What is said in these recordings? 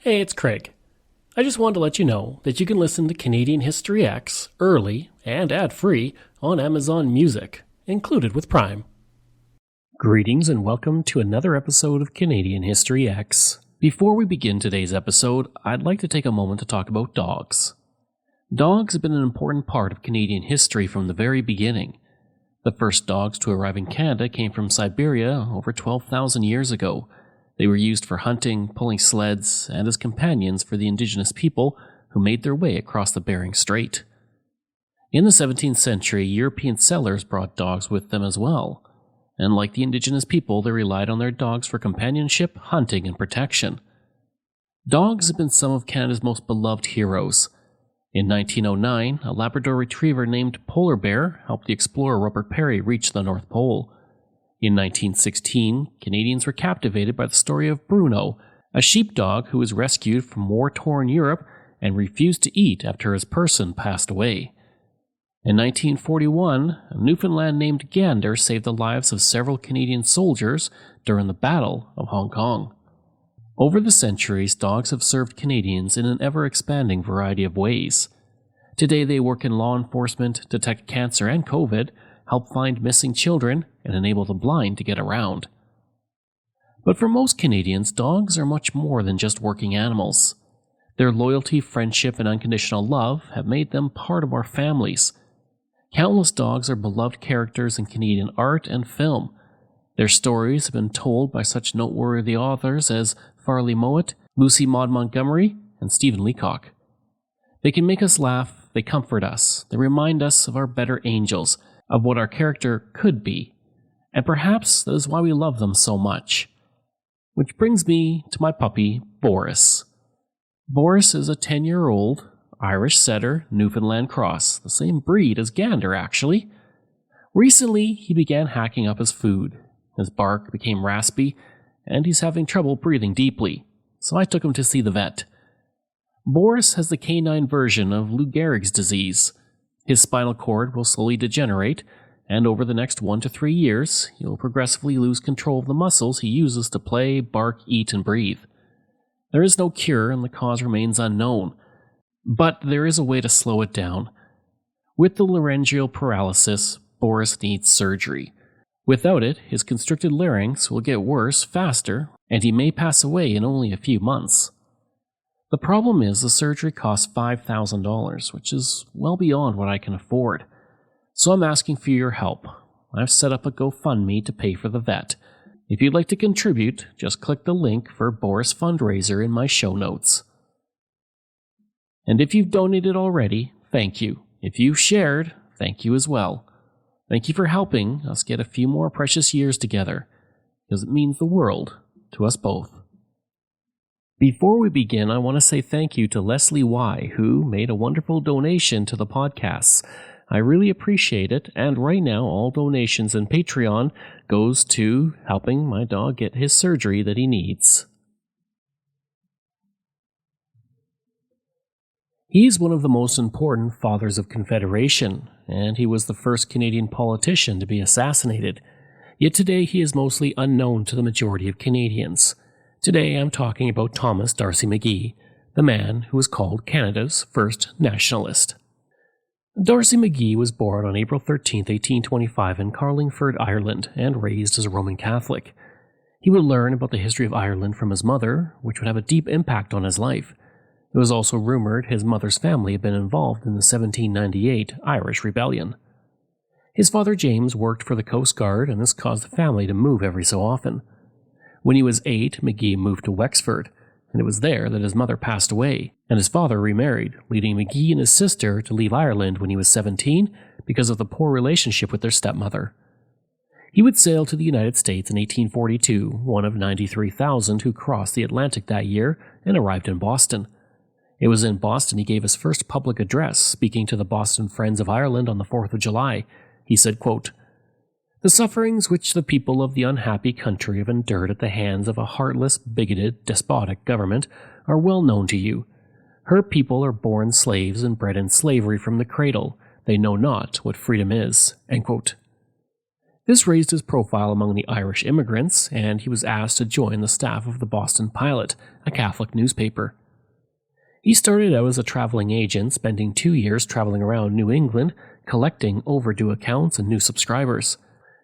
Hey, it's Craig. I just wanted to let you know that you can listen to Canadian History X early and ad-free on Amazon Music, included with Prime. Greetings and welcome to another episode of Canadian History X. Before we begin today's episode, I'd like to take a moment to talk about dogs. Dogs have been an important part of Canadian history from the very beginning. The first dogs to arrive in Canada came from Siberia over 12,000 years ago. They were used for hunting, pulling sleds, and as companions for the indigenous people who made their way across the Bering Strait. In the 17th century, European settlers brought dogs with them as well, and like the indigenous people, they relied on their dogs for companionship, hunting, and protection. Dogs have been some of Canada's most beloved heroes. In 1909, a Labrador retriever named Polar Bear helped the explorer Robert Perry reach the North Pole. In 1916, Canadians were captivated by the story of Bruno, a sheepdog who was rescued from war-torn Europe and refused to eat after his person passed away. In 1941, a Newfoundland named Gander saved the lives of several Canadian soldiers during the Battle of Hong Kong. Over the centuries, dogs have served Canadians in an ever-expanding variety of ways. Today they work in law enforcement, detect cancer and COVID, help find missing children, and enable the blind to get around. But for most Canadians, dogs are much more than just working animals. Their loyalty, friendship, and unconditional love have made them part of our families. Countless dogs are beloved characters in Canadian art and film. Their stories have been told by such noteworthy authors as Farley Mowat, Lucy Maud Montgomery, and Stephen Leacock. They can make us laugh, they comfort us, they remind us of our better angels, of what our character could be, and perhaps that is why we love them so much. Which brings me to my puppy, Boris. Boris is a 10-year-old Irish setter Newfoundland cross, the same breed as Gander actually. Recently, he began hacking up his food. His bark became raspy, and he's having trouble breathing deeply, so I took him to see the vet. Boris has the canine version of Lou Gehrig's disease. His spinal cord will slowly degenerate, and over the next 1 to 3 years, he will progressively lose control of the muscles he uses to play, bark, eat, and breathe. There is no cure, and the cause remains unknown. But there is a way to slow it down. With the laryngeal paralysis, Boris needs surgery. Without it, his constricted larynx will get worse faster, and he may pass away in only a few months. The problem is the surgery costs $5,000, which is well beyond what I can afford. So I'm asking for your help. I've set up a GoFundMe to pay for the vet. If you'd like to contribute, just click the link for Boris Fundraiser in my show notes. And if you've donated already, thank you. If you've shared, thank you as well. Thank you for helping us get a few more precious years together, because it means the world to us both. Before we begin, I want to say thank you to Leslie Y., who made a wonderful donation to the podcasts. I really appreciate it, and right now all donations and Patreon goes to helping my dog get his surgery that he needs. He's one of the most important Fathers of Confederation, and he was the first Canadian politician to be assassinated. Yet today he is mostly unknown to the majority of Canadians. Today I'm talking about Thomas Darcy McGee, the man who was called Canada's first nationalist. Darcy McGee was born on April 13, 1825 in Carlingford, Ireland, and raised as a Roman Catholic. He would learn about the history of Ireland from his mother, which would have a deep impact on his life. It was also rumored his mother's family had been involved in the 1798 Irish Rebellion. His father James worked for the Coast Guard, and this caused the family to move every so often. When he was 8, McGee moved to Wexford, and it was there that his mother passed away, and his father remarried, leading McGee and his sister to leave Ireland when he was 17 because of the poor relationship with their stepmother. He would sail to the United States in 1842, one of 93,000 who crossed the Atlantic that year and arrived in Boston. It was in Boston he gave his first public address, speaking to the Boston Friends of Ireland on the 4th of July. He said, quote, "The sufferings which the people of the unhappy country have endured at the hands of a heartless, bigoted, despotic government are well known to you. Her people are born slaves and bred in slavery from the cradle. They know not what freedom is." End quote. This raised his profile among the Irish immigrants, and he was asked to join the staff of the Boston Pilot, a Catholic newspaper. He started out as a traveling agent, spending 2 years traveling around New England, collecting overdue accounts and new subscribers.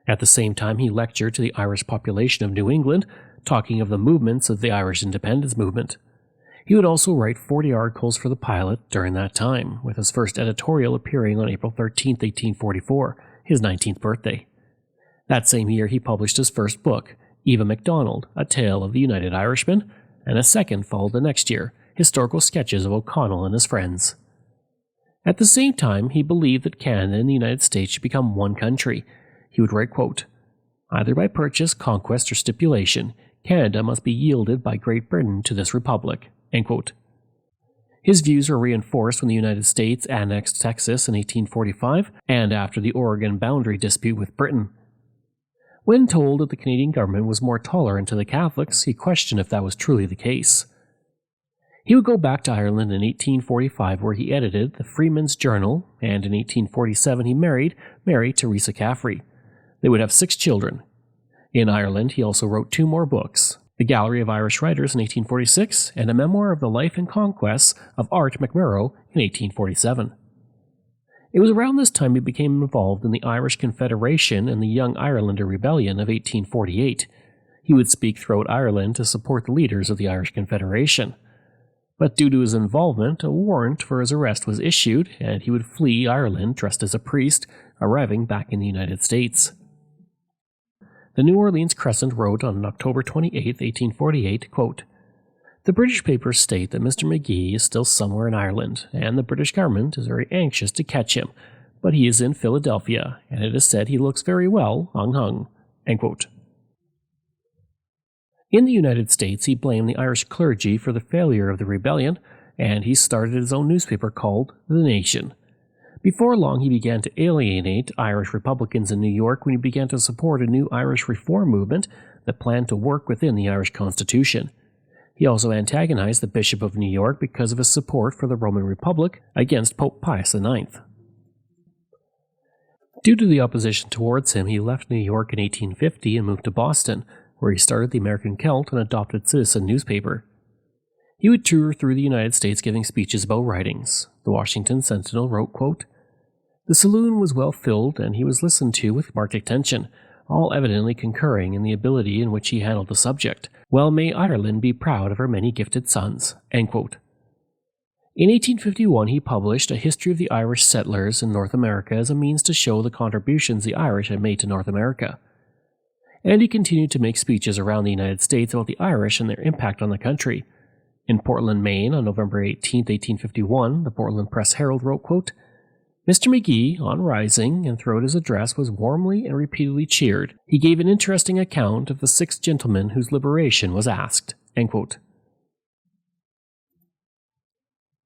At the same time, he lectured to the Irish population of New England, talking of the movements of the Irish independence movement. He would also write 40 articles for the Pilot during that time, with his first editorial appearing on April 13, 1844, his 19th birthday. That same year, he published his first book, Eva MacDonald, A Tale of the United Irishman, and a second followed the next year, Historical Sketches of O'Connell and His Friends. At the same time, he believed that Canada and the United States should become one country. He would write, quote, "Either by purchase, conquest, or stipulation, Canada must be yielded by Great Britain to this republic." End quote. His views were reinforced when the United States annexed Texas in 1845 and after the Oregon boundary dispute with Britain. When told that the Canadian government was more tolerant to the Catholics, he questioned if that was truly the case. He would go back to Ireland in 1845, where he edited the Freeman's Journal, and in 1847 he married Mary Teresa Caffrey. They would have 6 children. In Ireland, he also wrote 2 more books, The Gallery of Irish Writers in 1846, and a memoir of the life and conquests of Art McMurrough in 1847. It was around this time he became involved in the Irish Confederation and the Young Irelander Rebellion of 1848. He would speak throughout Ireland to support the leaders of the Irish Confederation. But due to his involvement, a warrant for his arrest was issued, and he would flee Ireland dressed as a priest, arriving back in the United States. The New Orleans Crescent wrote on October 28, 1848, quote, "The British papers state that Mr. McGee is still somewhere in Ireland, and the British government is very anxious to catch him, but he is in Philadelphia, and it is said he looks very well hung." End quote. In the United States, he blamed the Irish clergy for the failure of the rebellion, and he started his own newspaper called The Nation. Before long, he began to alienate Irish Republicans in New York when he began to support a new Irish reform movement that planned to work within the Irish Constitution. He also antagonized the Bishop of New York because of his support for the Roman Republic against Pope Pius IX. Due to the opposition towards him, he left New York in 1850 and moved to Boston, where he started the American Celt, an adopted citizen newspaper. He would tour through the United States giving speeches about writings. The Washington Sentinel wrote, quote, "The saloon was well filled, and he was listened to with marked attention, all evidently concurring in the ability in which he handled the subject. Well may Ireland be proud of her many gifted sons." End quote. In 1851, he published A History of the Irish Settlers in North America as a means to show the contributions the Irish had made to North America. And he continued to make speeches around the United States about the Irish and their impact on the country. In Portland, Maine, on November 18, 1851, the Portland Press-Herald wrote, quote, "Mr. McGee, on rising and throughout his address, was warmly and repeatedly cheered. He gave an interesting account of the 6 gentlemen whose liberation was asked." End quote.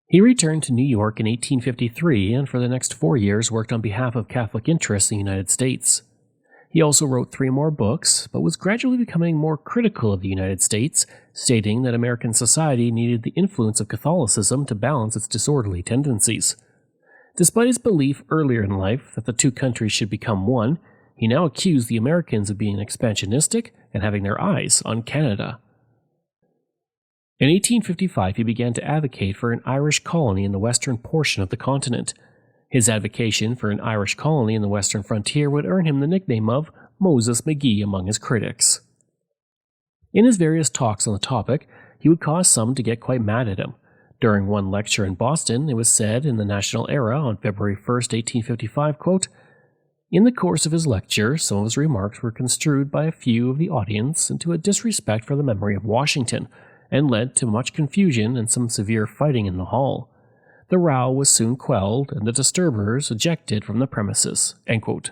He returned to New York in 1853 and for the next 4 years worked on behalf of Catholic interests in the United States. He also wrote 3 more books, but was gradually becoming more critical of the United States, stating that American society needed the influence of Catholicism to balance its disorderly tendencies. Despite his belief earlier in life that the 2 countries should become one, he now accused the Americans of being expansionistic and having their eyes on Canada. In 1855, he began to advocate for an Irish colony in the western portion of the continent. His advocacy for an Irish colony in the western frontier would earn him the nickname of Moses McGee among his critics. In his various talks on the topic, he would cause some to get quite mad at him. During one lecture in Boston, it was said in the National Era on February 1, 1855, quote, "In the course of his lecture, some of his remarks were construed by a few of the audience into a disrespect for the memory of Washington, and led to much confusion and some severe fighting in the hall. The row was soon quelled, and the disturbers ejected from the premises." End quote.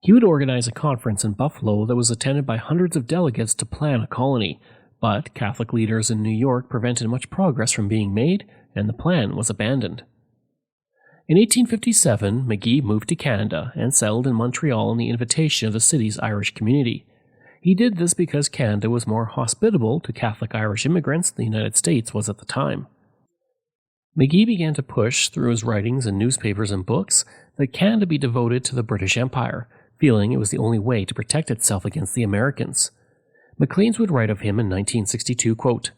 He would organize a conference in Buffalo that was attended by hundreds of delegates to plan a colony, but Catholic leaders in New York prevented much progress from being made, and the plan was abandoned. In 1857, McGee moved to Canada and settled in Montreal on the invitation of the city's Irish community. He did this because Canada was more hospitable to Catholic Irish immigrants than the United States was at the time. McGee began to push through his writings in newspapers and books that Canada be devoted to the British Empire, feeling it was the only way to protect itself against the Americans. Maclean's would write of him in 1962, quote,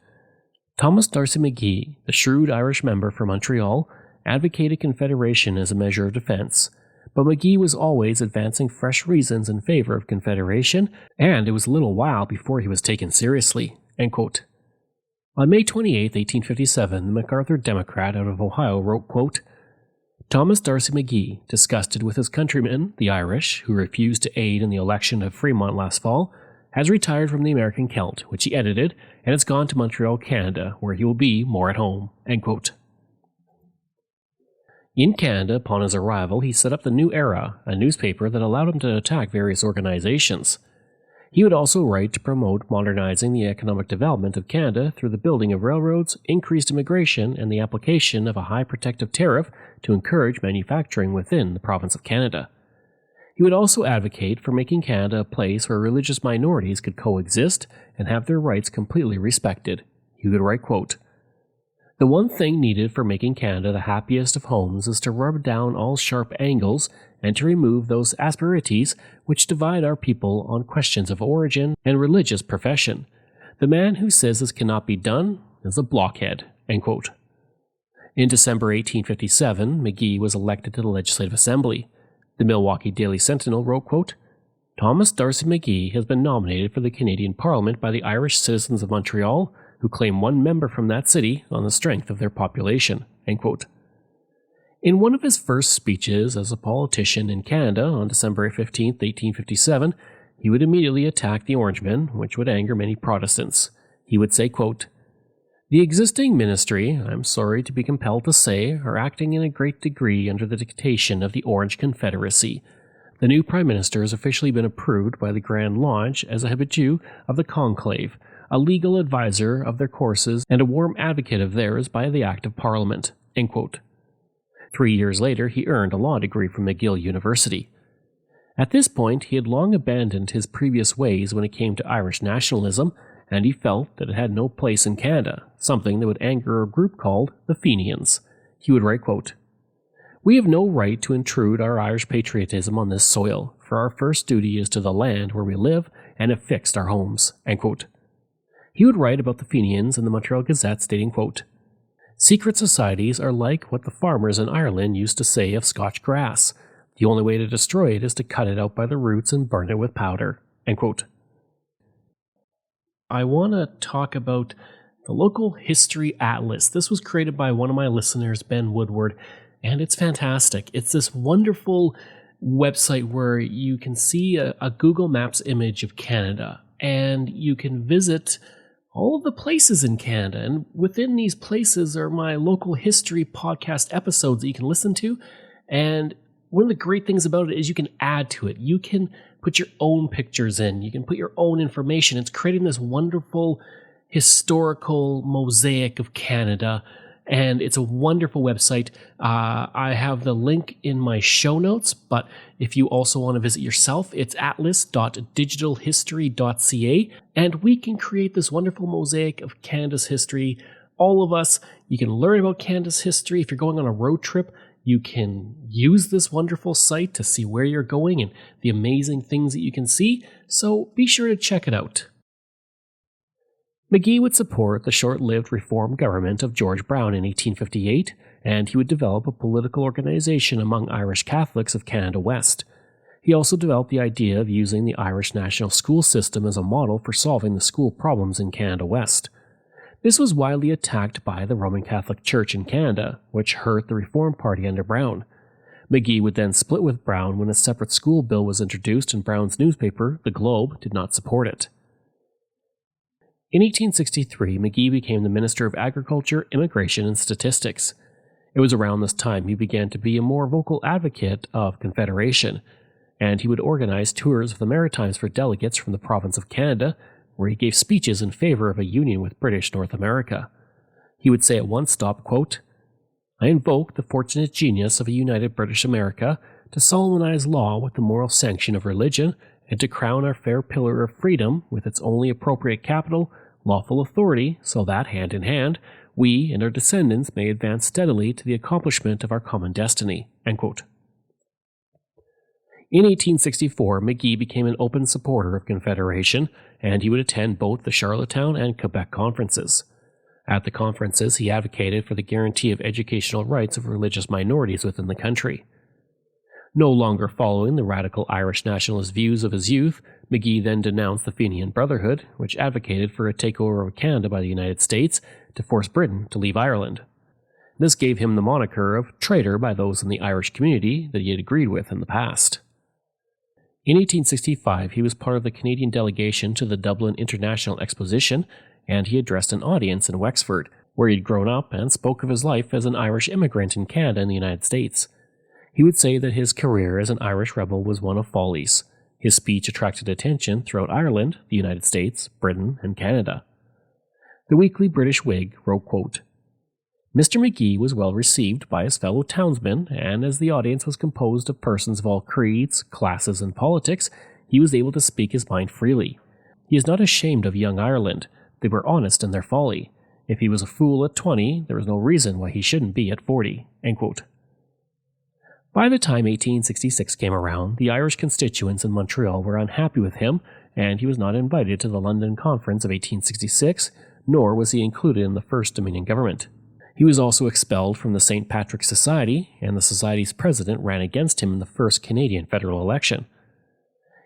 Thomas Darcy McGee, the shrewd Irish member for Montreal, advocated Confederation as a measure of defense, but McGee was always advancing fresh reasons in favor of Confederation, and it was a little while before he was taken seriously, end quote. On May 28, 1857, the MacArthur Democrat out of Ohio wrote, quote, Thomas Darcy McGee, disgusted with his countrymen, the Irish, who refused to aid in the election of Fremont last fall, has retired from the American Celt, which he edited, and has gone to Montreal, Canada, where he will be more at home, end quote. In Canada, upon his arrival, he set up the New Era, a newspaper that allowed him to attack various organizations. He would also write to promote modernizing the economic development of Canada through the building of railroads, increased immigration, and the application of a high protective tariff to encourage manufacturing within the province of Canada. He would also advocate for making Canada a place where religious minorities could coexist and have their rights completely respected. He would write, quote, The one thing needed for making Canada the happiest of homes is to rub down all sharp angles and to remove those asperities which divide our people on questions of origin and religious profession. The man who says this cannot be done is a blockhead, end quote. In December 1857, McGee was elected to the Legislative Assembly. The Milwaukee Daily Sentinel wrote, quote, Thomas Darcy McGee has been nominated for the Canadian Parliament by the Irish citizens of Montreal, who claim one member from that city on the strength of their population, end quote. In one of his first speeches as a politician in Canada on December 15, 1857, he would immediately attack the Orangemen, which would anger many Protestants. He would say, quote, The existing ministry, I'm sorry to be compelled to say, are acting in a great degree under the dictation of the Orange Confederacy. The new Prime Minister has officially been approved by the Grand Lodge as a habitue of the conclave, a legal advisor of their courses, and a warm advocate of theirs by the Act of Parliament, end quote. 3 years later, he earned a law degree from McGill University. At this point, he had long abandoned his previous ways when it came to Irish nationalism, and he felt that it had no place in Canada, something that would anger a group called the Fenians. He would write, quote, We have no right to intrude our Irish patriotism on this soil, for our first duty is to the land where we live and have fixed our homes, end quote. He would write about the Fenians in the Montreal Gazette, stating, quote, Secret societies are like what the farmers in Ireland used to say of Scotch grass. The only way to destroy it is to cut it out by the roots and burn it with powder, end quote. I want to talk about the Local History Atlas. This was created by one of my listeners, Ben Woodward, and it's fantastic. It's this wonderful website where you can see a Google Maps image of Canada, and you can visit all of the places in Canada. And within these places are my local history podcast episodes that you can listen to. And one of the great things about it is you can add to it. You can put your own pictures in. You can put your own information. It's creating this wonderful historical mosaic of Canada. And it's a wonderful website. I have the link in my show notes, but if you also want to visit yourself, it's atlas.digitalhistory.ca, and we can create this wonderful mosaic of Canada's history. All of us, you can learn about Canada's history. If you're going on a road trip, you can use this wonderful site to see where you're going and the amazing things that you can see, so be sure to check it out. McGee would support the short-lived reform government of George Brown in 1858, and he would develop a political organization among Irish Catholics of Canada West. He also developed the idea of using the Irish national school system as a model for solving the school problems in Canada West. This was widely attacked by the Roman Catholic Church in Canada, which hurt the Reform Party under Brown. McGee would then split with Brown when a separate school bill was introduced, and Brown's newspaper, The Globe, did not support it. In 1863, McGee became the Minister of Agriculture, Immigration, and Statistics. It was around this time he began to be a more vocal advocate of Confederation, and he would organize tours of the Maritimes for delegates from the province of Canada, where he gave speeches in favor of a union with British North America. He would say at one stop, quote, I invoke the fortunate genius of a united British America to solemnize law with the moral sanction of religion, and to crown our fair pillar of freedom with its only appropriate capital, lawful authority, so that, hand in hand, We and our descendants may advance steadily to the accomplishment of our common destiny." End quote. In 1864, McGee became an open supporter of Confederation, and he would attend both the Charlottetown and Quebec conferences. At the conferences, he advocated for the guarantee of educational rights of religious minorities within the country. No longer following the radical Irish nationalist views of his youth, McGee then denounced the Fenian Brotherhood, which advocated for a takeover of Canada by the United States to force Britain to leave Ireland. This gave him the moniker of traitor by those in the Irish community that he had agreed with in the past. In 1865, he was part of the Canadian delegation to the Dublin International Exposition, and he addressed an audience in Wexford, where he had grown up and spoke of his life as an Irish immigrant in Canada and the United States. He would say that his career as an Irish rebel was one of follies. His speech attracted attention throughout Ireland, the United States, Britain, and Canada. The Weekly British Whig wrote, quote, "Mr. McGee was well received by his fellow townsmen, and as the audience was composed of persons of all creeds, classes, and politics, he was able to speak his mind freely. He is not ashamed of young Ireland. They were honest in their folly. If he was a fool at 20, there was no reason why he shouldn't be at 40. End quote. By the time 1866 came around, the Irish constituents in Montreal were unhappy with him, and he was not invited to the London Conference of 1866, nor was he included in the First Dominion government. He was also expelled from the St. Patrick's Society, and the Society's president ran against him in the first Canadian federal election.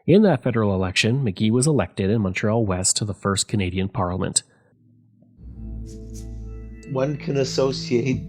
In that federal election, McGee was elected in Montreal West to the first Canadian Parliament. One can associate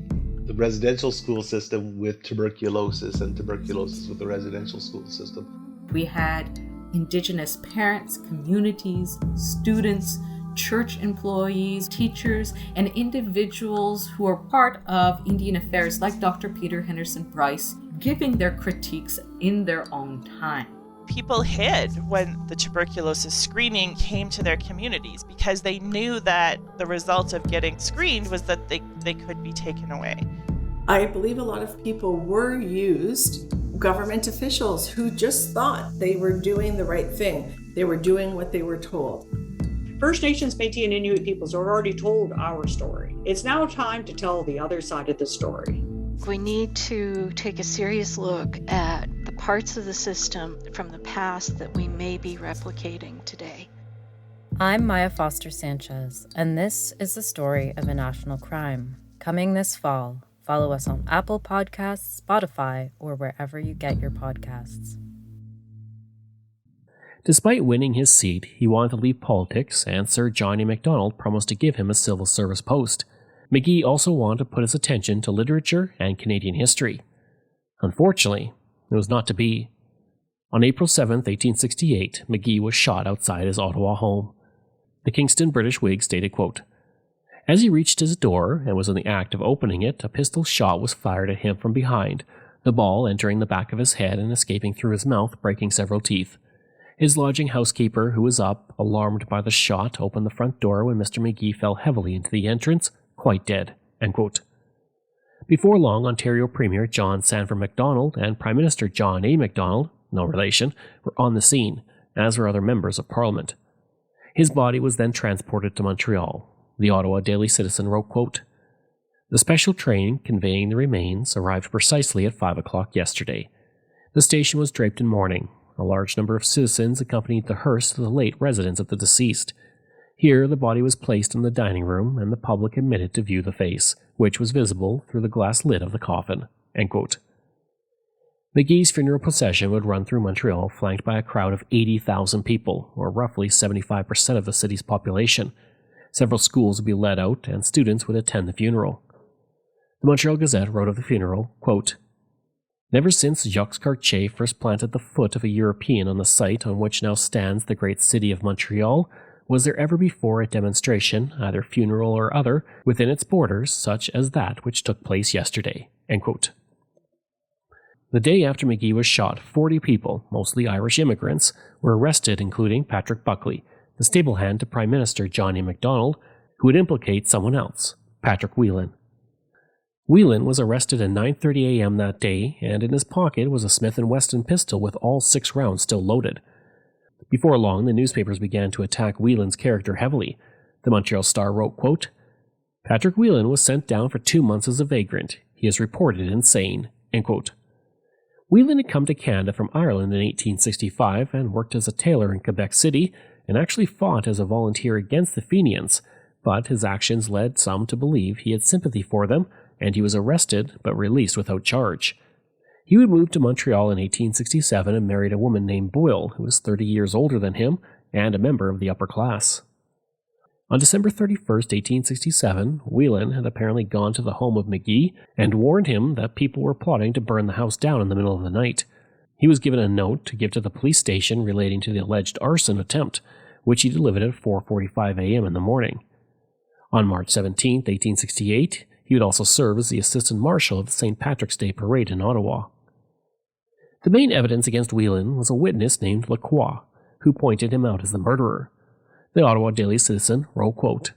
the residential school system with tuberculosis, and tuberculosis with the residential school system. We had Indigenous parents, communities, students, church employees, teachers, and individuals who are part of Indian affairs like Dr. Peter Henderson Price giving their critiques in their own time. People hid when the tuberculosis screening came to their communities because they knew that the result of getting screened was that they could be taken away. I believe a lot of people were used, government officials who just thought they were doing the right thing. They were doing what they were told. First Nations, Métis, and Inuit peoples have already told our story. It's now time to tell the other side of the story. We need to take a serious look at the parts of the system from the past that we may be replicating today. I'm Maya Foster Sanchez, and this is the story of a national crime. Coming this fall. Follow us on Apple Podcasts, Spotify, or wherever you get your podcasts. Despite winning his seat, he wanted to leave politics, and Sir John A. Macdonald promised to give him a civil service post. McGee also wanted to put his attention to literature and Canadian history. Unfortunately, it was not to be. On April 7, 1868, McGee was shot outside his Ottawa home. The Kingston British Whig stated, quote, "As he reached his door and was in the act of opening it, a pistol shot was fired at him from behind, the ball entering the back of his head and escaping through his mouth, breaking several teeth. His lodging housekeeper, who was up, alarmed by the shot, opened the front door when Mr. McGee fell heavily into the entrance, quite dead." End quote. Before long, Ontario Premier John Sandford Macdonald and Prime Minister John A. Macdonald, no relation, were on the scene, as were other members of Parliament. His body was then transported to Montreal. The Ottawa Daily Citizen wrote, quote, "The special train conveying the remains arrived precisely at 5 o'clock yesterday. The station was draped in mourning. A large number of citizens accompanied the hearse to the late residence of the deceased. Here the body was placed in the dining room and the public admitted to view the face, which was visible through the glass lid of the coffin." End quote. McGee's funeral procession would run through Montreal, flanked by a crowd of 80,000 people, or roughly 75% of the city's population. Several schools would be let out, and students would attend the funeral. The Montreal Gazette wrote of the funeral, quote, "Never since Jacques Cartier first planted the foot of a European on the site on which now stands the great city of Montreal, was there ever before a demonstration, either funeral or other, within its borders, such as that which took place yesterday." End quote. The day after McGee was shot, 40 people, mostly Irish immigrants, were arrested, including Patrick Buckley, the stable hand to Prime Minister John A. Macdonald, who would implicate someone else, Patrick Whelan. Whelan was arrested at 9:30 a.m. that day, and in his pocket was a Smith & Wesson pistol with all 6 rounds still loaded. Before long, the newspapers began to attack Whelan's character heavily. The Montreal Star wrote, quote, Patrick Whelan was sent down for 2 months as a vagrant. He is reported insane." End quote. Whelan had come to Canada from Ireland in 1865 and worked as a tailor in Quebec City and actually fought as a volunteer against the Fenians, but his actions led some to believe he had sympathy for them, and he was arrested but released without charge. He would move to Montreal in 1867 and married a woman named Boyle, who was 30 years older than him and a member of the upper class. On December 31st, 1867, Whelan had apparently gone to the home of McGee and warned him that people were plotting to burn the house down in the middle of the night. He was given a note to give to the police station relating to the alleged arson attempt, which he delivered at 4:45 a.m. in the morning. On March 17, 1868, he would also serve as the assistant marshal of the St. Patrick's Day Parade in Ottawa. The main evidence against Whelan was a witness named Lacroix, who pointed him out as the murderer. The Ottawa Daily Citizen wrote, quote,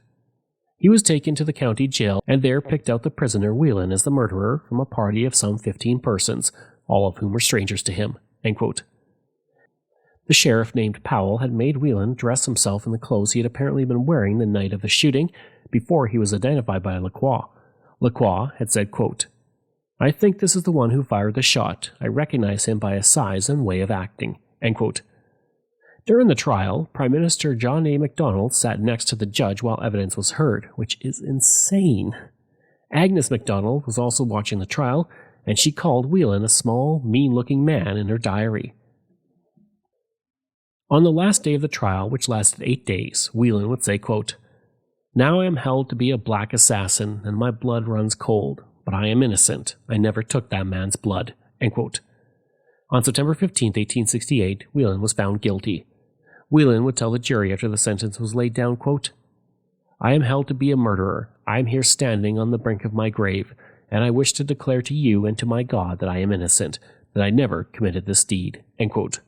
"He was taken to the county jail and there picked out the prisoner Whelan as the murderer from a party of some 15 persons, all of whom were strangers to him." End quote. The sheriff named Powell had made Whelan dress himself in the clothes he had apparently been wearing the night of the shooting before he was identified by Lacroix. Lacroix had said, quote, "I think this is the one who fired the shot. I recognize him by his size and way of acting." End quote. During the trial, Prime Minister John A. Macdonald sat next to the judge while evidence was heard, which is insane. Agnes Macdonald was also watching the trial, and she called Whelan a small, mean-looking man in her diary. On the last day of the trial, which lasted 8 days, Whelan would say, quote, "Now I am held to be a black assassin, and my blood runs cold, but I am innocent. I never took that man's blood." End quote. On September 15, 1868, Whelan was found guilty. Whelan would tell the jury after the sentence was laid down, quote, "I am held to be a murderer. I am here standing on the brink of my grave, and I wish to declare to you and to my God that I am innocent, that I never committed this deed." End quote.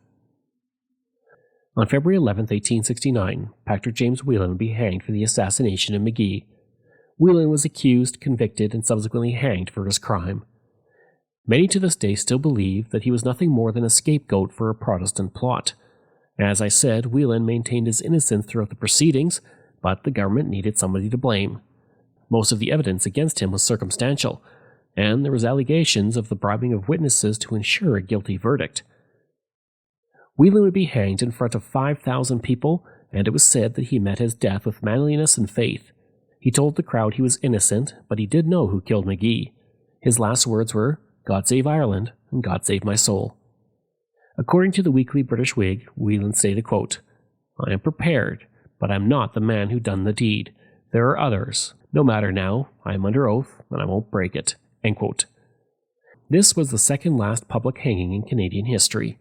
On February 11, 1869, Patrick James Whelan would be hanged for the assassination of McGee. Whelan was accused, convicted, and subsequently hanged for his crime. Many to this day still believe that he was nothing more than a scapegoat for a Protestant plot. As I said, Whelan maintained his innocence throughout the proceedings, but the government needed somebody to blame. Most of the evidence against him was circumstantial, and there was allegations of the bribing of witnesses to ensure a guilty verdict. Whelan would be hanged in front of 5,000 people, and it was said that he met his death with manliness and faith. He told the crowd he was innocent, but he did know who killed McGee. His last words were, "God save Ireland, and God save my soul." According to the Weekly British Whig, Whelan stated, quote, "I am prepared, but I am not the man who done the deed. There are others. No matter now, I am under oath, and I won't break it." End quote. This was the second last public hanging in Canadian history.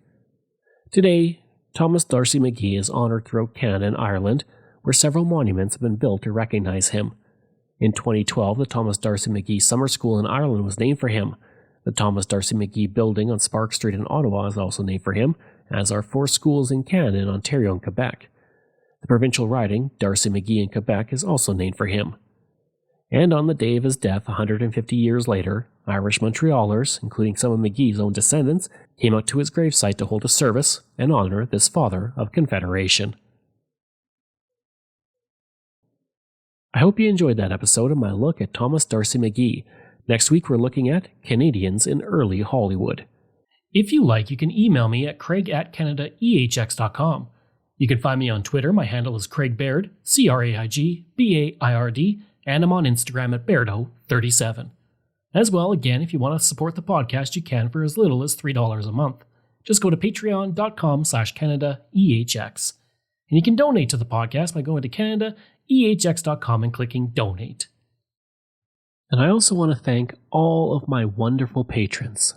Today, Thomas Darcy McGee is honoured throughout Canada and Ireland, where several monuments have been built to recognize him. In 2012, the Thomas Darcy McGee Summer School in Ireland was named for him. The Thomas Darcy McGee building on Spark Street in Ottawa is also named for him, as are 4 schools in Canada and Ontario and Quebec. The provincial riding, Darcy McGee in Quebec, is also named for him. And on the day of his death 150 years later, Irish Montrealers, including some of McGee's own descendants, came out to his gravesite to hold a service and honour this Father of Confederation. I hope you enjoyed that episode of my look at Thomas Darcy McGee. Next week we're looking at Canadians in early Hollywood. If you like, you can email me at craig@canadaehx.com. You can find me on Twitter. My handle is Craig Baird, CraigBaird, and I'm on Instagram at Bairdo37. As well, again, if you want to support the podcast, you can for as little as $3 a month. Just go to patreon.com/CanadaEHX. And you can donate to the podcast by going to CanadaEHX.com and clicking Donate. And I also want to thank all of my wonderful patrons.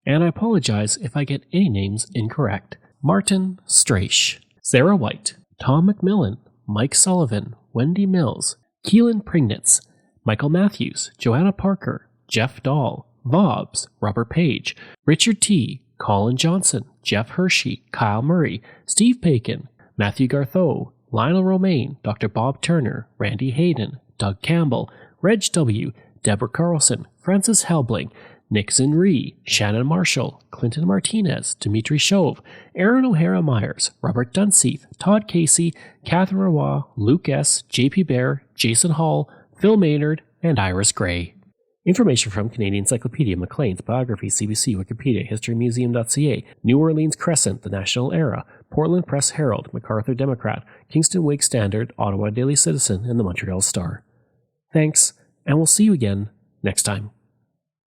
And I apologize if I get any names incorrect. Martin Straish, Sarah White, Tom McMillan, Mike Sullivan, Wendy Mills, Keelan Prignitz, Michael Matthews, Joanna Parker, Jeff Dahl, Vobs, Robert Page, Richard T., Colin Johnson, Jeff Hershey, Kyle Murray, Steve Paikin, Matthew Gartho, Lionel Romaine, Dr. Bob Turner, Randy Hayden, Doug Campbell, Reg W., Deborah Carlson, Francis Helbling, Nixon Ree, Shannon Marshall, Clinton Martinez, Dimitri Chauve, Aaron O'Hara Myers, Robert Dunseith, Todd Casey, Catherine Roy, Luke S., JP Bear, Jason Hall, Phil Maynard, and Iris Gray. Information from Canadian Encyclopedia, Maclean's, Biography, CBC, Wikipedia, HistoryMuseum.ca, New Orleans Crescent, The National Era, Portland Press Herald, MacArthur Democrat, Kingston Whig Standard, Ottawa Daily Citizen, and the Montreal Star. Thanks, and we'll see you again next time.